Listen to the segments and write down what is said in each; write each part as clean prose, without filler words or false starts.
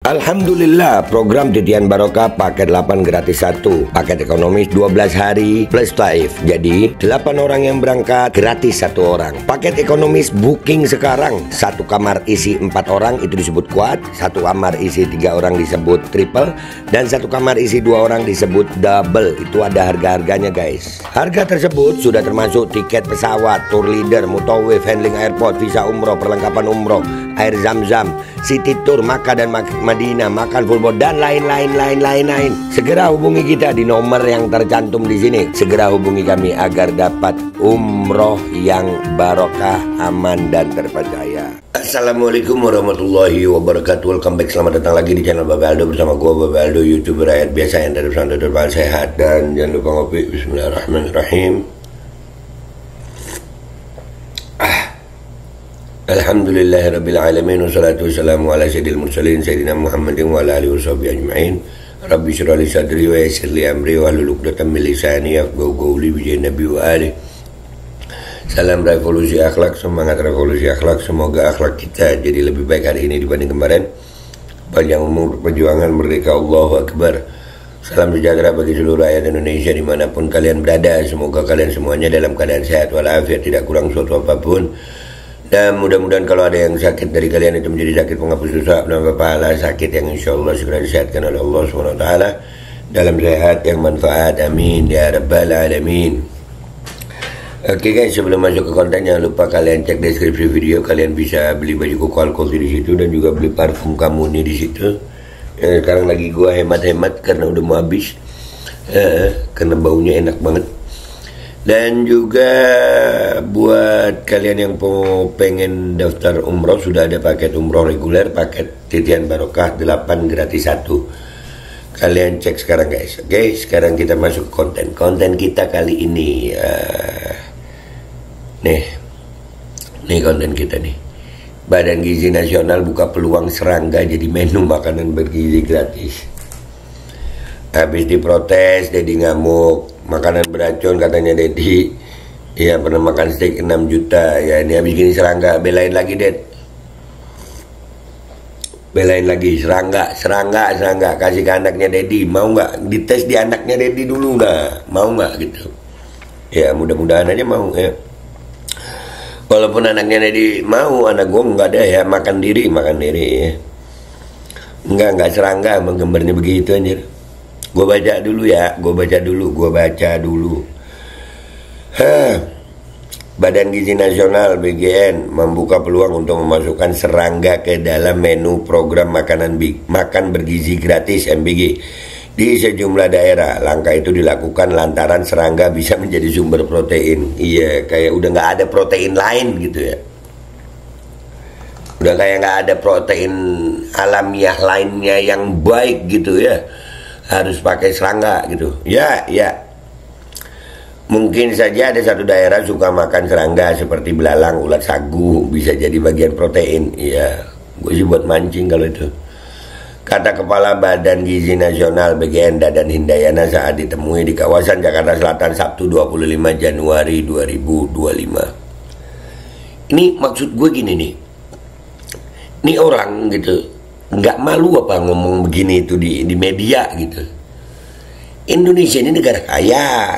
Alhamdulillah, program Titian Barokah paket 8 gratis 1, paket ekonomis 12 hari plus taif. Jadi 8 orang yang berangkat gratis 1 orang. Paket ekonomis booking sekarang, 1 kamar isi 4 orang itu disebut quad, 1 kamar isi 3 orang disebut triple, dan 1 kamar isi 2 orang disebut double. Itu ada harga-harganya guys. Harga tersebut sudah termasuk tiket pesawat, tour leader, mutawif, handling airport, visa umroh, perlengkapan umroh, air zam-zam, city tour, Makkah dan Madinah, makan full board, dan lain-lain. Segera hubungi kita di nomor yang tercantum di sini. Segera hubungi kami agar dapat umroh yang barokah, aman dan terpercaya. Assalamualaikum warahmatullahi wabarakatuh. Welcome back, selamat datang lagi di channel Babe Aldo bersama gua Babe Aldo, YouTuber rakyat biasa yang dari pesantren sehat. Dan jangan lupa ngopi. Bismillahirrahmanirrahim. Alhamdulillahirrabbilalamin. Wassalatu wassalamu ala sayyidil mursalin Sayyidina Muhammadin wa ala alihi washabihi ajma'in. Rabbi syrah li sadri wa yassir li amri wa hlul 'uqdatam min lisani yafqahu qawli bi jahi nabi wa alihi. Salam revolusi akhlak, semangat revolusi akhlak. Semoga akhlak kita jadi lebih baik hari ini dibanding kemarin. Panjang umur, perjuangan, merdeka, Allahu Akbar. Salam sejahtera bagi seluruh rakyat Indonesia dimanapun kalian berada. Semoga kalian semuanya dalam keadaan sehat walafiat, tidak kurang suatu apapun. Dan mudah-mudahan kalau ada yang sakit dari kalian itu menjadi sakit penghapus dosa, penambah pahala, sakit yang insya Allah segera disehatkan oleh Allah SWT dalam sehat yang manfaat, amin ya rabbal alamin. Oke guys, sebelum masuk ke konten jangan lupa kalian cek deskripsi video. Kalian bisa beli baju koko alkohol di situ dan juga beli parfum Kamuni di situ. Sekarang lagi gua hemat-hemat karena udah mau habis, karena baunya enak banget. Dan juga buat kalian yang mau pengen daftar umroh, sudah ada paket umroh reguler, paket Titian Barokah 8 gratis 1. Kalian cek sekarang guys. Oke, sekarang kita masuk ke konten kita kali ini. Nih konten kita nih. Badan Gizi Nasional buka peluang serangga jadi menu makanan bergizi gratis. Habis diprotes, Dedi ngamuk. Makanan beracun katanya Dedi. Ya pernah makan steak 6 juta. Ya ini habis gini serangga. Belain lagi Ded. Belain lagi serangga. Kasih ke anaknya Dedi. Mau nggak? Dites di anaknya Dedi dulu nggak? Mau nggak gitu? Ya mudah-mudahan aja mau ya. Walaupun anaknya Dedi mau, anak gue nggak ada ya. Makan diri ya. Enggak serangga. Emang gambarnya begitu anjir. Gue baca dulu. Badan Gizi Nasional BGN membuka peluang untuk memasukkan serangga ke dalam menu program makan bergizi gratis MBG di sejumlah daerah. Langkah itu dilakukan lantaran serangga bisa menjadi sumber protein. Iya, kayak udah nggak ada protein lain gitu ya. Udah kayak nggak ada protein alamiah lainnya yang baik gitu ya. Harus pakai serangga gitu. Ya. Mungkin saja ada satu daerah suka makan serangga seperti belalang, ulat sagu, bisa jadi bagian protein. Iya, gue sih buat mancing kalau itu. Kata Kepala Badan Gizi Nasional BGN Dadan Hindayana saat ditemui di kawasan Jakarta Selatan Sabtu 25 Januari 2025. Ini maksud gue gini nih. Ini orang gitu nggak malu apa ngomong begini itu di media gitu. Indonesia ini negara kaya.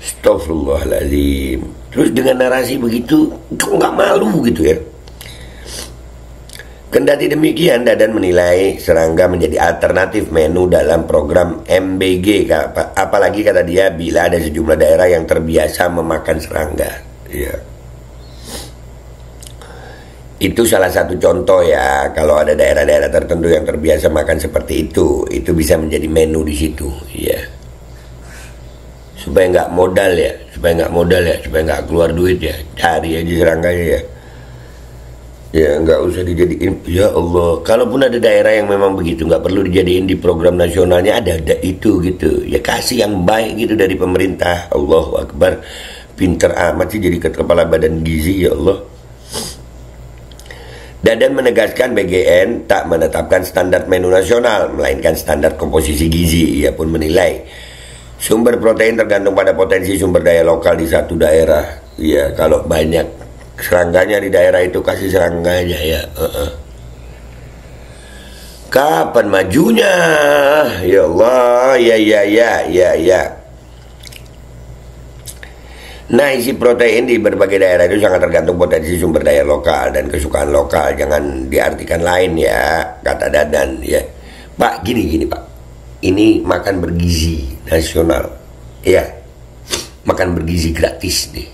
Astagfirullahaladzim. Terus dengan narasi begitu kok nggak malu gitu ya. Kendati demikian, Dadan menilai serangga menjadi alternatif menu dalam program MBG. Apalagi kata dia bila ada sejumlah daerah yang terbiasa memakan serangga. Iya. Itu salah satu contoh ya, kalau ada daerah-daerah tertentu yang terbiasa makan seperti itu bisa menjadi menu di situ, ya. Supaya nggak modal ya, supaya nggak keluar duit ya, cari aja serangganya ya. Ya nggak usah dijadiin, ya Allah. Kalaupun ada daerah yang memang begitu, nggak perlu dijadiin di program nasionalnya, ada itu gitu. Ya kasih yang baik gitu dari pemerintah. Allahu Akbar, pinter amat sih jadi kepala badan gizi ya Allah. Dadan menegaskan BGN tak menetapkan standar menu nasional, melainkan standar komposisi gizi. Ia pun menilai sumber protein tergantung pada potensi sumber daya lokal di satu daerah. Ya kalau banyak serangganya di daerah itu kasih serangganya ya. Kapan majunya? Ya Allah, ya. Nah, isi protein di berbagai daerah itu sangat tergantung potensi sumber daya lokal dan kesukaan lokal. Jangan diartikan lain ya, kata Dadan ya. Pak, gini Pak. Ini makan bergizi nasional. Ya. Makan bergizi gratis nih.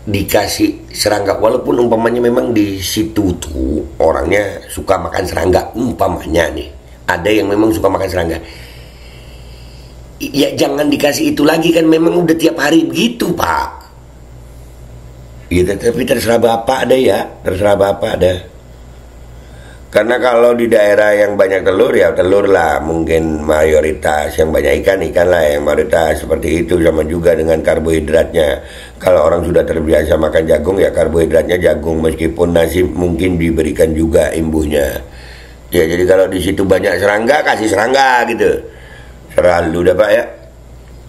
Dikasih serangga, walaupun umpamanya memang di situ tuh orangnya suka makan serangga, umpamanya nih. Ada yang memang suka makan serangga. Ya jangan dikasih itu lagi, kan memang udah tiap hari begitu Pak. Ya tapi terserah Bapak ada ya, terserah Bapak ada. Karena kalau di daerah yang banyak telur ya telur lah, mungkin mayoritas yang banyak ikan lah yang mayoritas seperti itu. Sama juga dengan karbohidratnya. Kalau orang sudah terbiasa makan jagung ya karbohidratnya jagung, meskipun nasi mungkin diberikan juga imbuhnya. Ya jadi kalau di situ banyak serangga, kasih serangga gitu. Selalu dah Pak ya,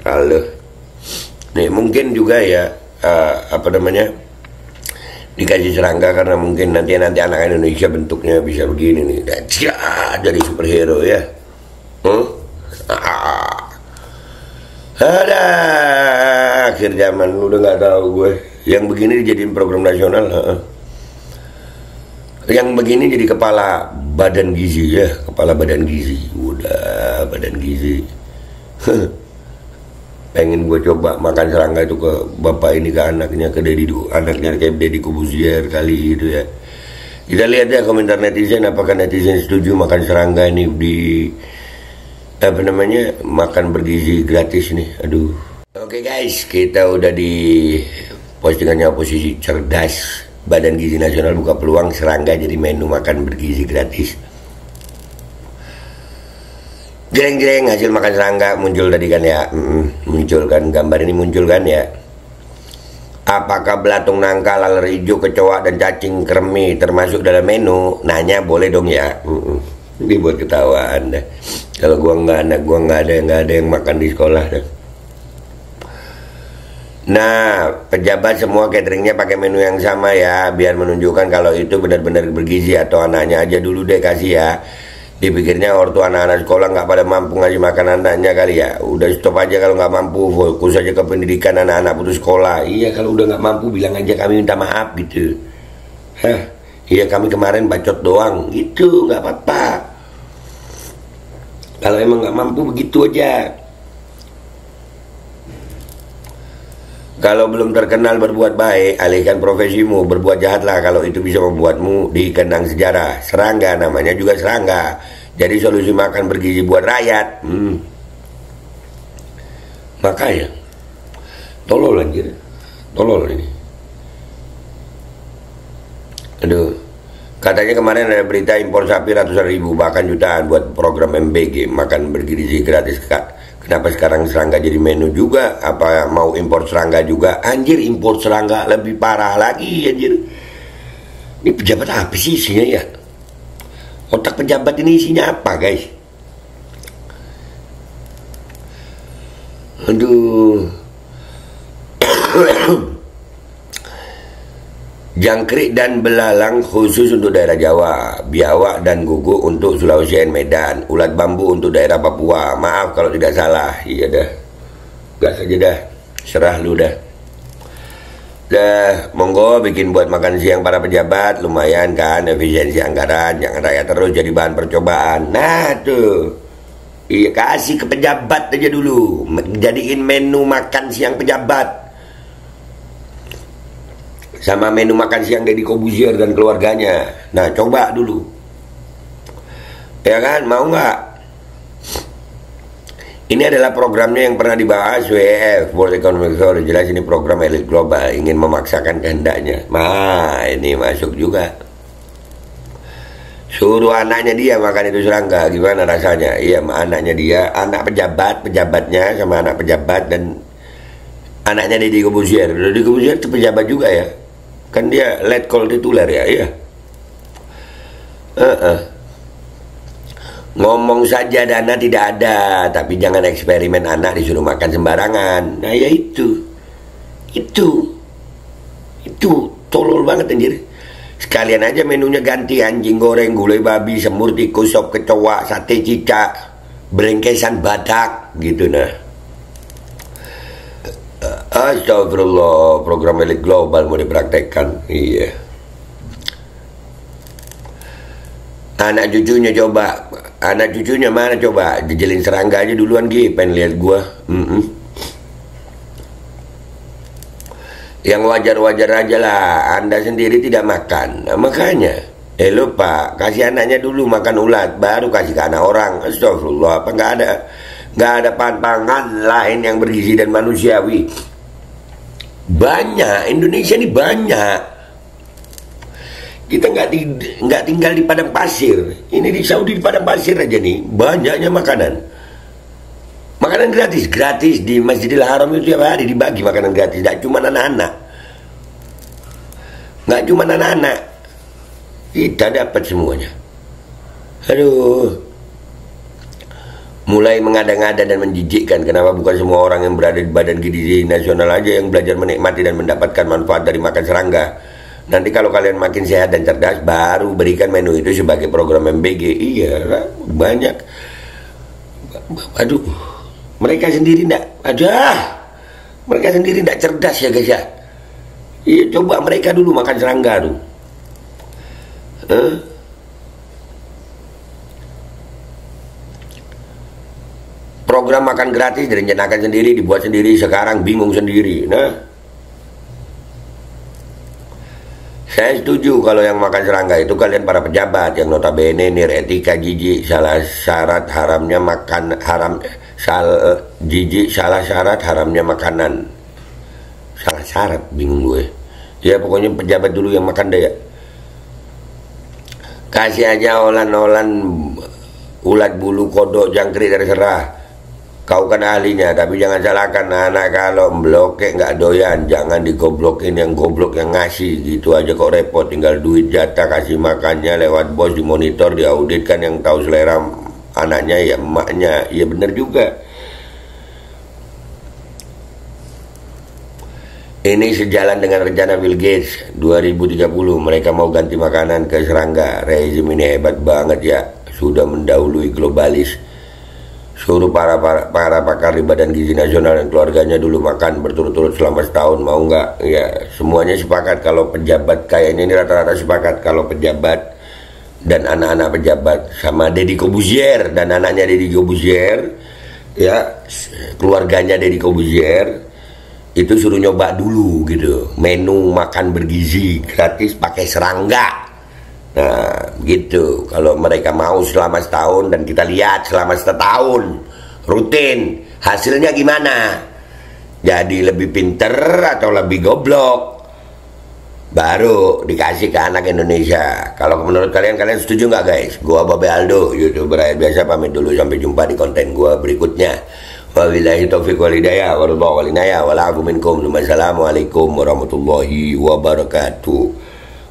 selalu. Nih mungkin juga ya dikasih serangga karena mungkin nanti anak Indonesia bentuknya bisa begini nih, dan jadi superhero ya. Ada akhir zaman udah nggak tahu gue. Yang begini dijadiin program nasional. Yang begini jadi kepala badan gizi ya, kepala badan gizi. Udah badan gizi. Pengen gue coba makan serangga itu ke bapak ini, ke anaknya, ke anaknya kayak Deddy Corbuzier kali itu ya. Kita lihat ya komentar netizen, apakah netizen setuju makan serangga ini di makan bergizi gratis nih. Aduh. Oke guys, kita udah di postingannya oposisi cerdas. Badan Gizi Nasional buka peluang serangga jadi menu makan bergizi gratis. Jreng hasil makan serangga muncul tadi kan ya. Muncul kan, gambar ini muncul kan ya. Apakah belatung nangka, laler hijau, kecoa dan cacing kremi termasuk dalam menu? Nanya boleh dong ya. Ini buat ketawaan dah. Kalau gua anak gua nggak ada yang makan di sekolah dah. Nah, pejabat semua cateringnya pakai menu yang sama ya, biar menunjukkan kalau itu benar-benar bergizi. Atau anaknya aja dulu deh kasih ya. Dipikirnya ortu anak-anak sekolah nggak pada mampu ngasih makan anaknya kali ya. Udah stop aja kalau nggak mampu, fokus aja ke pendidikan anak-anak putus sekolah. Iya, kalau udah nggak mampu bilang aja kami minta maaf gitu. Iya kami kemarin bacot doang gitu, nggak apa-apa. Kalau emang nggak mampu begitu aja. Kalau belum terkenal berbuat baik, alihkan profesimu, berbuat jahatlah kalau itu bisa membuatmu dikenang sejarah. Serangga namanya juga serangga. Jadi solusi makan bergizi buat rakyat. Makanya tolol anjir. Tolol ini. Aduh. Katanya kemarin ada berita impor sapi ratusan ribu bahkan jutaan buat program MBG makan bergizi gratis. Kenapa sekarang serangga jadi menu juga? Apa mau impor serangga juga? Anjir, impor serangga lebih parah lagi anjir. Ini pejabat apa sih isinya ya? Otak pejabat ini isinya apa guys? Aduh. Jangkrik dan belalang khusus untuk daerah Jawa, biawak dan guguk untuk Sulawesi dan Medan, ulat bambu untuk daerah Papua. Maaf kalau tidak salah. Iya dah, gas aja dah, serah lu dah. Dah, monggo bikin buat makan siang para pejabat, lumayan kan, efisiensi anggaran, jangan rakyat terus jadi bahan percobaan. Nah tuh, iya kasih ke pejabat aja dulu, jadiin menu makan siang pejabat. Sama menu makan siang Deddy Corbuzier dan keluarganya. Nah coba dulu. Ya kan, mau nggak? Ini adalah programnya yang pernah dibahas WEF, World Economic Forum. Jelas ini program elit global, ingin memaksakan kehendaknya. Nah ini masuk juga. Suruh anaknya dia makan itu serangga, gimana rasanya? Iya, anaknya dia, anak pejabatnya sama anak pejabat dan anaknya Deddy Corbuzier. Deddy Corbuzier itu pejabat juga ya. Kan dia letkol tituler ya, iya. Ngomong saja dana tidak ada, tapi jangan eksperimen anak disuruh makan sembarangan. Nah ya itu tolol banget anjir. Sekalian aja menunya ganti, anjing goreng, gulai babi, semur tikus, sop kecoa, sate cicak, brengkesan badak gitu nah. Astagfirullah, program elit global mau dipraktekkan. Iya. Anak cucunya coba, anak cucunya mana coba, jejelin serangga aja duluan pengen lihat gua. Yang wajar-wajar aja lah, Anda sendiri tidak makan. Nah, makanya, lo Pak, kasih anaknya dulu makan ulat, baru kasih ke anak orang. Astagfirullah, apa nggak ada pantangan lain yang bergizi dan manusiawi. Banyak, Indonesia ini banyak. Kita nggak tinggal di padang pasir. Ini di Saudi di padang pasir aja nih, banyaknya makanan. Makanan gratis di Masjidil Haram itu tiap hari dibagi makanan gratis. Nggak cuma anak-anak, kita dapat semuanya. Aduh, mulai mengada-ngada dan menjijikkan. Kenapa bukan semua orang yang berada di Badan Gizi Nasional aja yang belajar menikmati dan mendapatkan manfaat dari makan serangga? Nanti kalau kalian makin sehat dan cerdas, baru berikan menu itu sebagai program MBG. Iya, banyak. Aduh, mereka sendiri tidak cerdas ya guys ya. Iya, coba mereka dulu makan serangga tuh. Program makan gratis direncanakan sendiri, dibuat sendiri, sekarang bingung sendiri. Nah, saya setuju kalau yang makan serangga itu kalian para pejabat yang notabene nir etika jijik, salah syarat haramnya haramnya makanan. Salah syarat, bingung gue. Ya pokoknya pejabat dulu yang makan deh ya. Kasih aja olan-olan ulat bulu kodok jangkrik terserah. Kau kan ahlinya, tapi jangan salahkan anak kalau blokek nggak doyan, jangan digoblokin yang goblok yang ngasih gitu aja kok repot, tinggal duit jatah kasih makannya lewat bos, dimonitor, diauditkan, yang tahu selera anaknya ya emaknya, ya bener juga. Ini sejalan dengan rencana Bill Gates 2030, mereka mau ganti makanan ke serangga. Rezim ini hebat banget ya, sudah mendahului globalis. Suruh para pakar di Badan Gizi Nasional dan keluarganya dulu makan berturut-turut selama setahun, mau nggak? Ya semuanya sepakat. Kalau pejabat kayaknya ini rata-rata sepakat, kalau pejabat dan anak-anak pejabat sama Deddy Corbuzier dan anaknya Deddy Corbuzier, ya keluarganya Deddy Corbuzier, itu suruh nyoba dulu gitu menu makan bergizi gratis pakai serangga. Nah gitu, kalau mereka mau selama setahun dan kita lihat selama setahun rutin hasilnya gimana, jadi lebih pinter atau lebih goblok, baru dikasih ke anak Indonesia. Kalau menurut kalian setuju nggak guys? Gua Babe Aldo, YouTuber rakyat biasa, pamit dulu, sampai jumpa di konten gua berikutnya. Wabillahi taufiq wal hidayah warahmatullahi wal inayah wal afu minkum. Wassalamualaikum warahmatullahi wabarakatuh.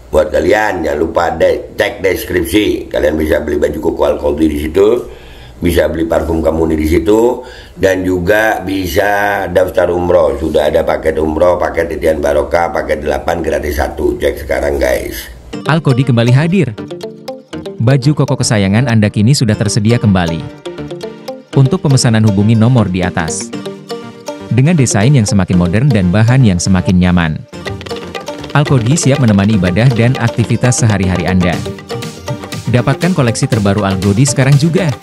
Buat kalian jangan lupa cek deskripsi. Kalian bisa beli baju koko Al-Qadhi di situ, bisa beli parfum Kamuni di situ, dan juga bisa daftar umroh. Sudah ada paket umroh, paket titian barokah, paket 8 gratis 1. Cek sekarang guys. Al-Qadhi kembali hadir. Baju koko kesayangan Anda kini sudah tersedia kembali. Untuk pemesanan hubungi nomor di atas. Dengan desain yang semakin modern dan bahan yang semakin nyaman, Al-Qadhi siap menemani ibadah dan aktivitas sehari-hari Anda. Dapatkan koleksi terbaru Al-Qadhi sekarang juga.